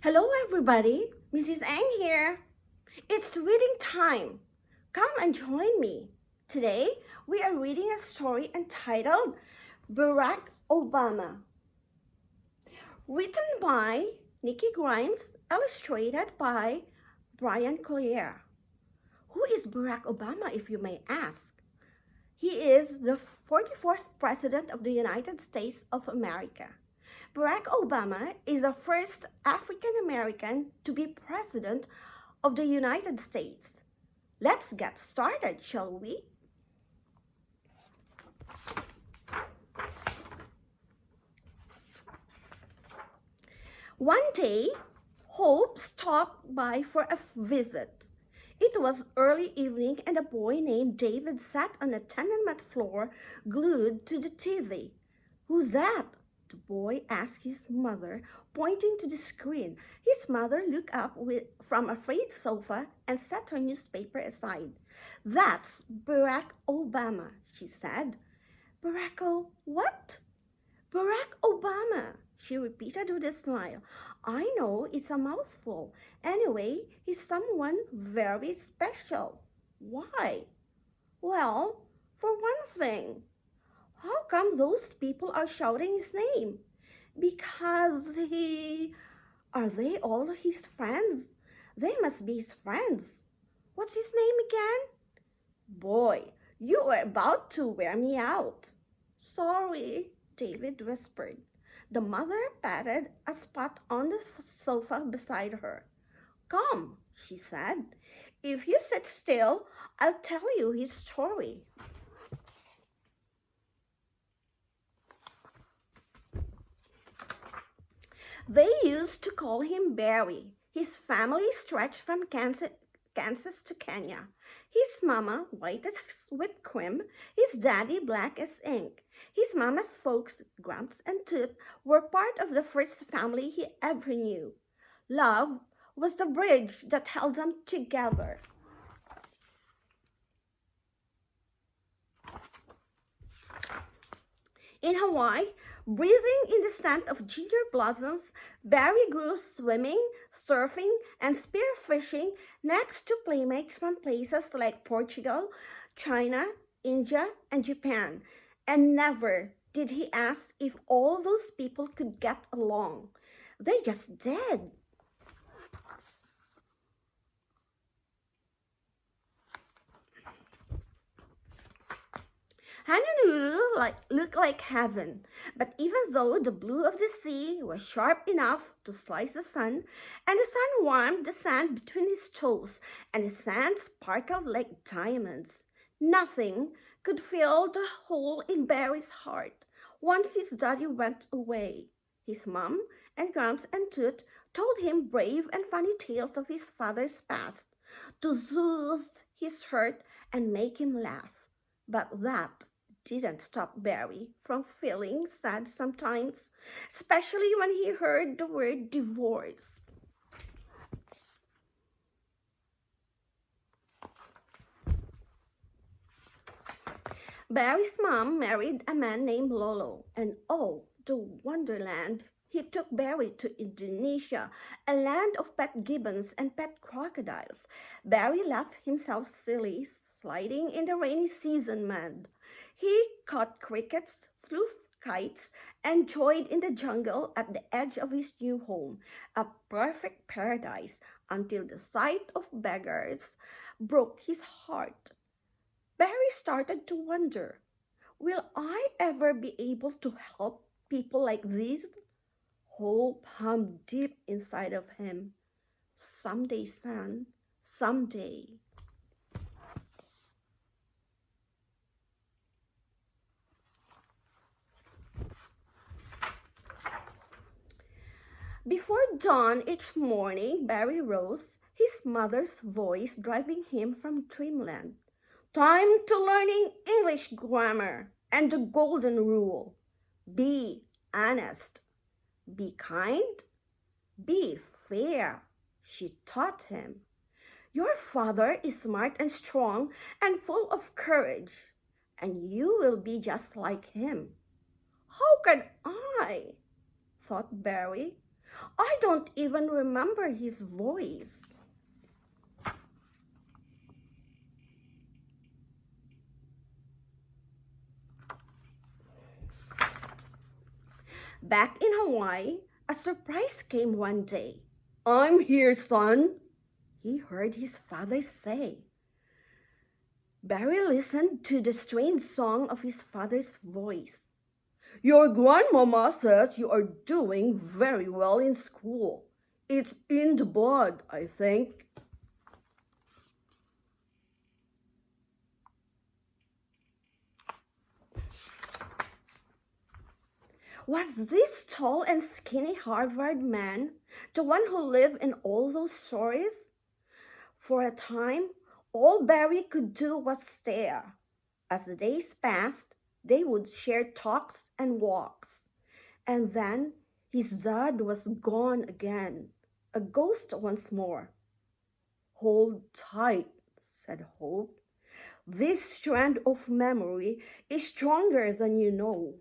Hello everybody, Mrs. Ang here. It's reading time. Come and join me. Today we are reading a story entitled Barack Obama. Written by Nikki, illustrated by Brian Collier. Who is Barack Obama, if you may ask? He is the 44th President of the United States of America. Barack Obama is the first African American to be President of the United States. Let's get started, shall we? One day, Hope stopped by for a visit. It was early evening and a boy named David sat on the tenement floor glued to the TV. "Who's that?" the boy asked his mother, pointing to the screen. His mother looked up from a frayed sofa and set her newspaper aside. "That's Barack Obama," she said. What? Barack Obama, she repeated with a smile. "I know it's a mouthful. Anyway, he's someone very special." "Why?" "Well, for one thing." "How come those people are shouting his name?" "Because Are they all his friends?" "They must be his friends." "What's his name again?" "Boy, you were about to wear me out." "Sorry," David whispered. The mother patted a spot on the sofa beside her. "Come," she said. "If you sit still, I'll tell you his story." They used to call him Barry. His family stretched from Kansas to Kenya. His mama, white as whipped cream, his daddy, black as ink. His mama's folks, Grumps and Toot, were part of the first family he ever knew. Love was the bridge that held them together. In Hawaii, breathing in the scent of ginger blossoms, Barry grew swimming, surfing, and spearfishing next to playmates from places like Portugal, China, India, and Japan. And never did he ask if all those people could get along. They just did. Honolulu looked like heaven, but even though the blue of the sea was sharp enough to slice the sun, and the sun warmed the sand between his toes, and the sand sparkled like diamonds, nothing could fill the hole in Barry's heart. Once his daddy went away, his mom and Grumps and Toot told him brave and funny tales of his father's past to soothe his hurt and make him laugh. But that didn't stop Barry from feeling sad sometimes, especially when he heard the word divorce. Barry's mom married a man named Lolo, and oh, the wonderland! He took Barry to Indonesia, a land of pet gibbons and pet crocodiles. Barry laughed himself silly, sliding in the rainy season mud. He caught crickets, flew kites, and joyed in the jungle at the edge of his new home, a perfect paradise, until the sight of beggars broke his heart. Barry started to wonder, will I ever be able to help people like these? Hope hummed deep inside of him. Someday, son, someday. Before dawn each morning, Barry rose, his mother's voice driving him from dreamland. "Time to learning English grammar and the golden rule. Be honest. Be kind. Be fair," she taught him. "Your father is smart and strong and full of courage, and you will be just like him." "How can I?" thought Barry. I don't even remember his voice. Back in Hawaii, a surprise came one day. I'm here, son, he heard his father say. Barry listened to the strange song of his father's voice. Your grandmama says you are doing very well in school. It's in the blood, I think. Was this tall and skinny Harvard man the one who lived in all those stories? For a time, all Barry could do was stare. As the days passed, they would share talks and walks. And then his dad was gone again, a ghost once more. Hold tight, said Hope. This strand of memory is stronger than you know.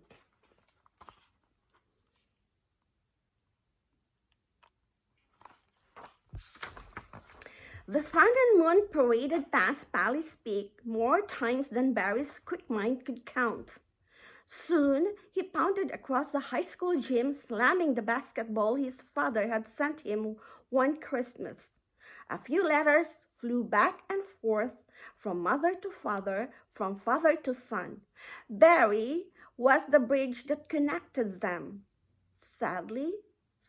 The sun and moon paraded past Pally's Peak more times than Barry's quick mind could count. Soon, he pounded across the high school gym, slamming the basketball his father had sent him one Christmas. A few letters flew back and forth from mother to father, from father to son. Barry was the bridge that connected them. Sadly,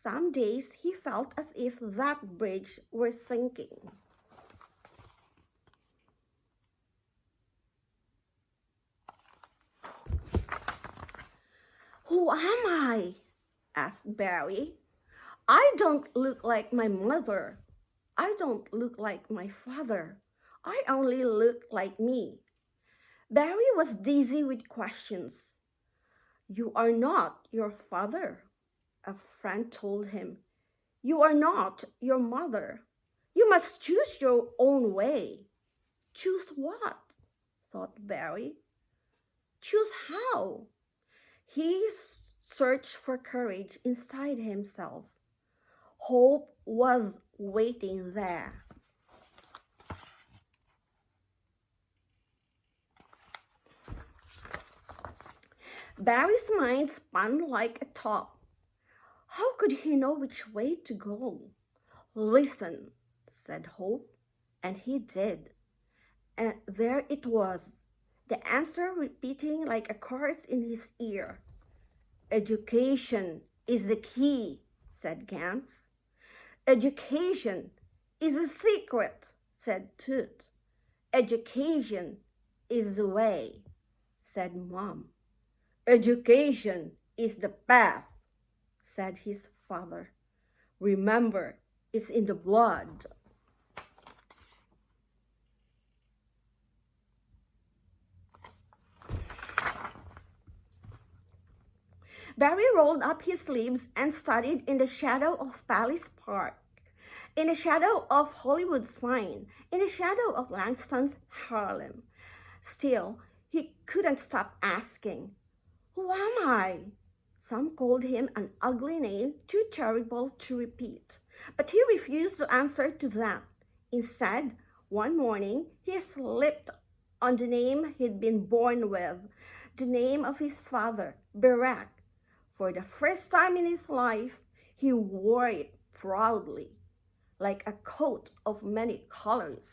some days he felt as if that bridge were sinking. Who am I? Asked Barry. I don't look like my mother. I don't look like my father. I only look like me. Barry was dizzy with questions. You are not your father, a friend told him. You are not your mother. You must choose your own way. Choose what? Thought Barry. Choose how? He searched for courage inside himself. Hope was waiting there. Barry's mind spun like a top. How could he know which way to go? Listen, said Hope, and he did. And there it was, the answer repeating like a chorus in his ear. Education is the key, said Gans. Education is the secret, said Toot. Education is the way, said Mom. Education is the path, said his father. Remember, it's in the blood. Barry rolled up his sleeves and studied in the shadow of Palace Park, in the shadow of Hollywood sign, in the shadow of Langston's Harlem. Still, he couldn't stop asking, who am I? Some called him an ugly name too terrible to repeat, but he refused to answer to that. Instead, one morning, he slipped on the name he'd been born with, the name of his father, Barack. For the first time in his life, he wore it proudly, like a coat of many colors.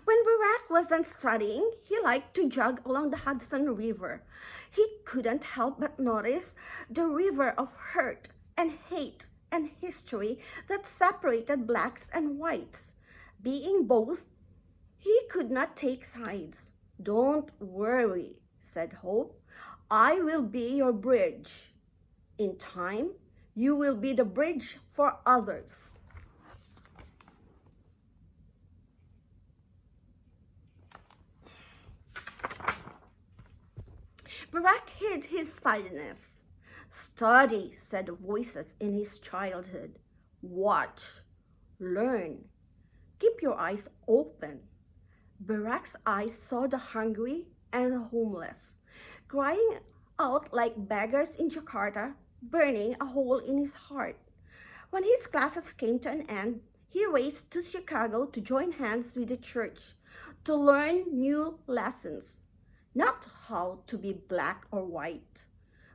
When Barack wasn't studying, he liked to jog along the Hudson River. He couldn't help but notice the river of hurt and hate and history that separated blacks and whites. Being both, he could not take sides. Don't worry, said Hope. I will be your bridge. In time, you will be the bridge for others. Barack hid his sadness. Study, said voices in his childhood. Watch, learn, keep your eyes open. Barack's eyes saw the hungry, and homeless, crying out like beggars in Jakarta, burning a hole in his heart. When his classes came to an end, he raced to Chicago to join hands with the church, to learn new lessons. Not how to be black or white,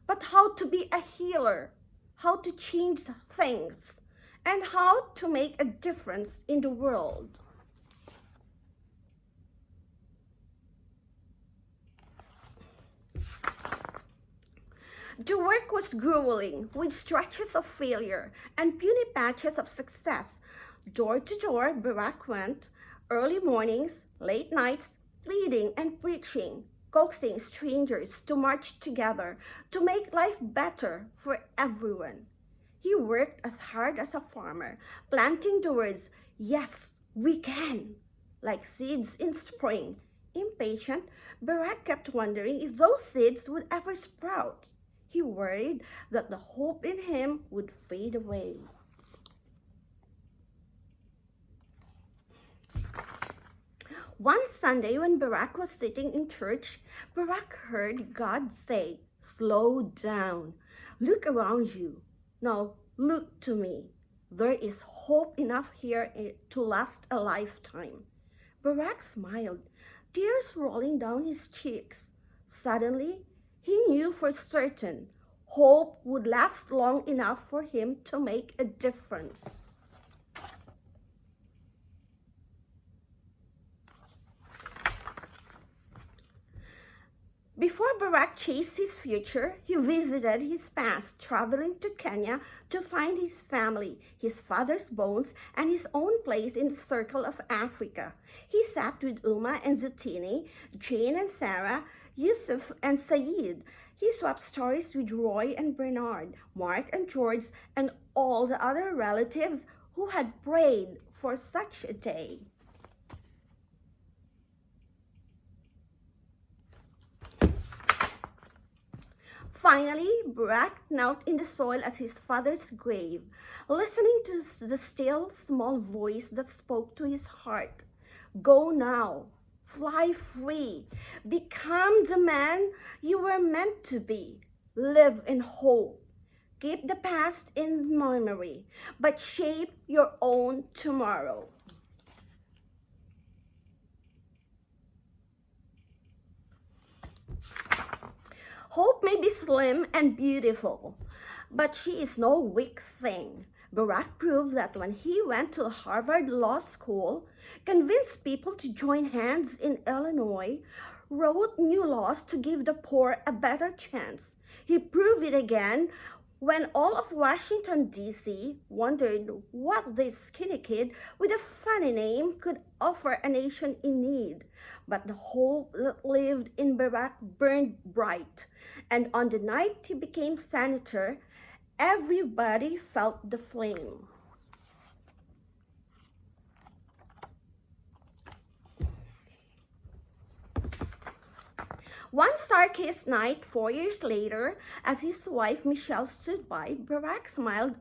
but how to be a healer, how to change things, and how to make a difference in the world. The work was grueling, with stretches of failure and puny patches of success. Door to door, Barack went, early mornings, late nights, pleading and preaching, coaxing strangers to march together to make life better for everyone. He worked as hard as a farmer, planting the words, "Yes, we can," like seeds in spring. Impatient, Barack kept wondering if those seeds would ever sprout. He worried that the hope in him would fade away. One Sunday when Barack was sitting in church, Barack heard God say, "Slow down. Look around you. Now look to me. There is hope enough here to last a lifetime." Barack smiled, tears rolling down his cheeks. Suddenly, he knew for certain hope would last long enough for him to make a difference. Before Barack chased his future, he visited his past, traveling to Kenya to find his family, his father's bones, and his own place in the circle of Africa. He sat with Uma and Zutini, Jane and Sarah, Yusuf and Sayed. He swapped stories with Roy and Bernard, Mark and George, and all the other relatives who had prayed for such a day. Finally, Barack knelt in the soil at his father's grave, listening to the still, small voice that spoke to his heart. "Go now. Fly free. Become the man you were meant to be. Live in hope. Keep the past in memory, but shape your own tomorrow." Hope may be slim and beautiful, but she is no weak thing. Barack proved that when he went to Harvard Law School, convinced people to join hands in Illinois, wrote new laws to give the poor a better chance. He proved it again when all of Washington, D.C. wondered what this skinny kid with a funny name could offer a nation in need. But the hope that lived in Barack burned bright, and on the night he became senator, everybody felt the flame. One star-kissed night 4 years later, as his wife Michelle stood by, Barack smiled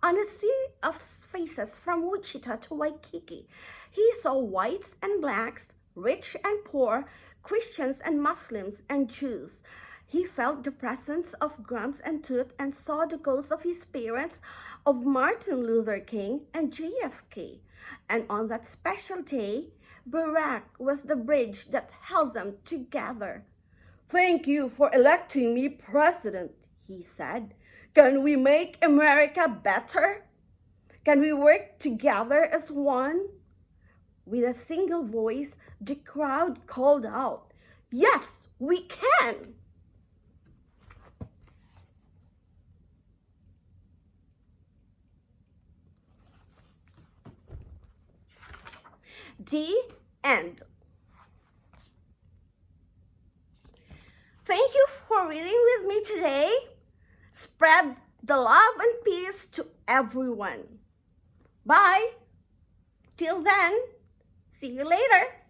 on a sea of faces from Wichita to Waikiki. He saw whites and blacks, rich and poor, Christians and Muslims and Jews. He felt the presence of Grumps and Toot and saw the ghosts of his parents, of Martin Luther King and JFK. And on that special day, Barack was the bridge that held them together. "Thank you for electing me president," he said. "Can we make America better? Can we work together as one?" With a single voice, the crowd called out, "Yes, we can!" The end. Thank you for reading with me today. Spread the love and peace to everyone. Bye. Till then, see you later.